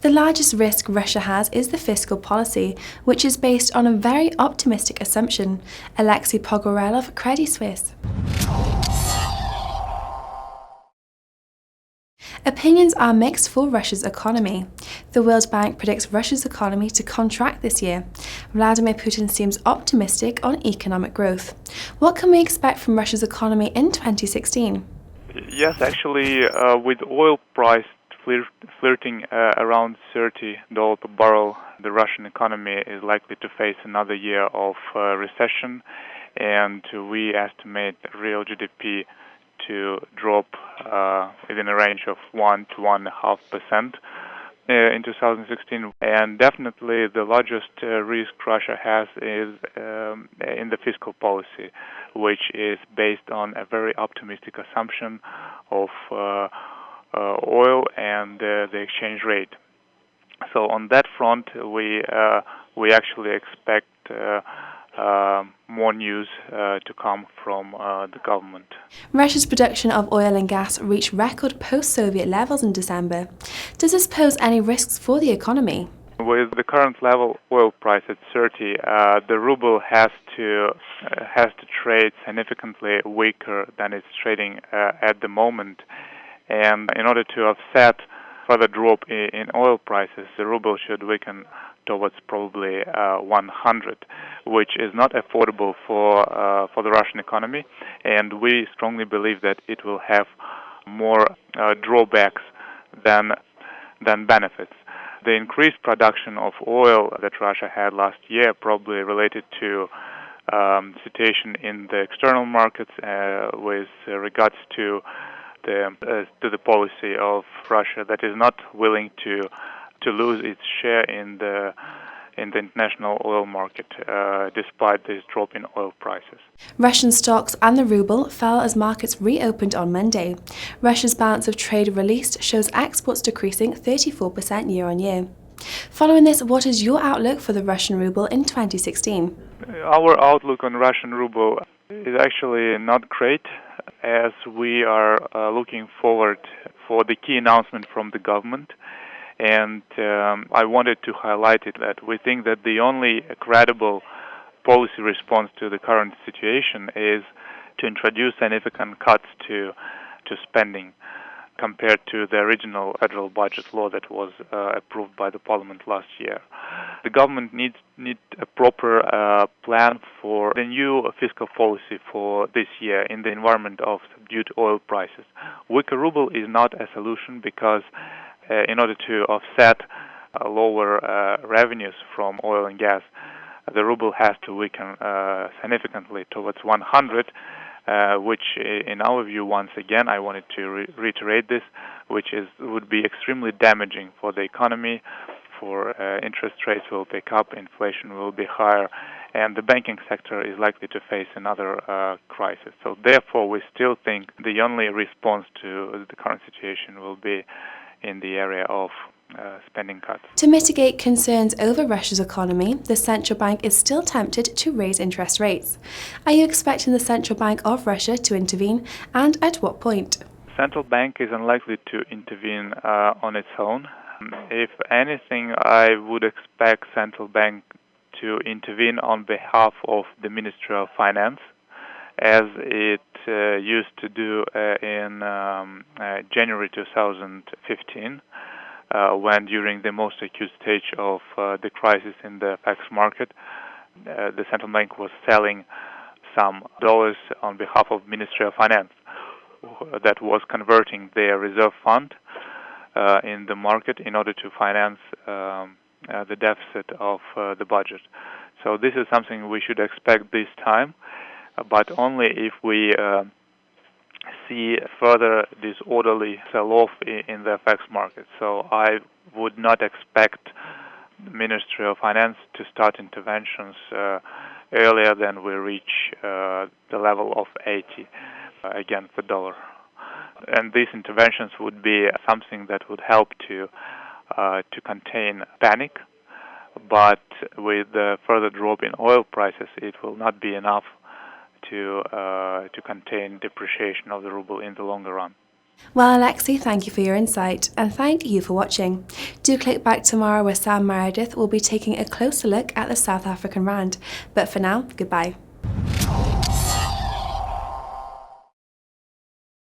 The largest risk Russia has is the fiscal policy, which is based on a very optimistic assumption. Alexey Pogorelov, Credit Suisse. Opinions are mixed for Russia's economy. The World Bank predicts Russia's economy to contract this year. Vladimir Putin seems optimistic on economic growth. What can we expect from Russia's economy in 2016? Yes, actually, with oil price flirting around $30 per barrel, the Russian economy is likely to face another year of recession, and we estimate real GDP to drop within a range of 1 to 1.5% in 2016. And definitely the largest risk Russia has is in the fiscal policy, which is based on a very optimistic assumption of oil and the exchange rate. So on that front, we actually expect more news to come from the government. Russia's production of oil and gas reached record post-Soviet levels in December. Does this pose any risks for the economy? With the current level oil price at 30, the ruble has to trade significantly weaker than it's trading at the moment. And in order to offset further drop in oil prices, the ruble should weaken towards probably 100, which is not affordable for the Russian economy, and we strongly believe that it will have more drawbacks than benefits. The increased production of oil that Russia had last year probably related to situation in the external markets with regards to the policy of Russia that is not willing to lose its share in the international oil market, despite this drop in oil prices. Russian stocks and the ruble fell as markets reopened on Monday. Russia's balance of trade released shows exports decreasing 34% year-on-year. Following this, what is your outlook for the Russian ruble in 2016? Our outlook on Russian ruble is actually not great, as we are looking forward for the key announcement from the government. And I wanted to highlight it that we think that the only credible policy response to the current situation is to introduce significant cuts to spending compared to the original federal budget law that was approved by the parliament last year. The government needs a proper plan for the new fiscal policy for this year in the environment of subdued oil prices. Weaker ruble is not a solution because in order to offset lower revenues from oil and gas, the ruble has to weaken significantly towards 100, which in our view, once again, I wanted to reiterate this, which would be extremely damaging for the economy, for interest rates will pick up, inflation will be higher, and the banking sector is likely to face another crisis. So therefore, we still think the only response to the current situation will be in the area of spending cuts. To mitigate concerns over Russia's economy, the central bank is still tempted to raise interest rates. Are you expecting the central bank of Russia to intervene, and at what point? Central bank is unlikely to intervene on its own. If anything, I would expect central bank to intervene on behalf of the Ministry of Finance, as it used to do in January 2015, when during the most acute stage of the crisis in the FX market, the central bank was selling some dollars on behalf of Ministry of Finance that was converting their reserve fund in the market in order to finance the deficit of the budget. So this is something we should expect this time, but only if we see further disorderly sell-off in the FX market. So I would not expect the Ministry of Finance to start interventions earlier than we reach the level of 80 against the dollar. And these interventions would be something that would help to contain panic, but with the further drop in oil prices, it will not be enough to contain depreciation of the ruble in the longer run. Well, Alexey, thank you for your insight, and thank you for watching. Do click back tomorrow where Sam Meredith will be taking a closer look at the South African rand. But for now, goodbye.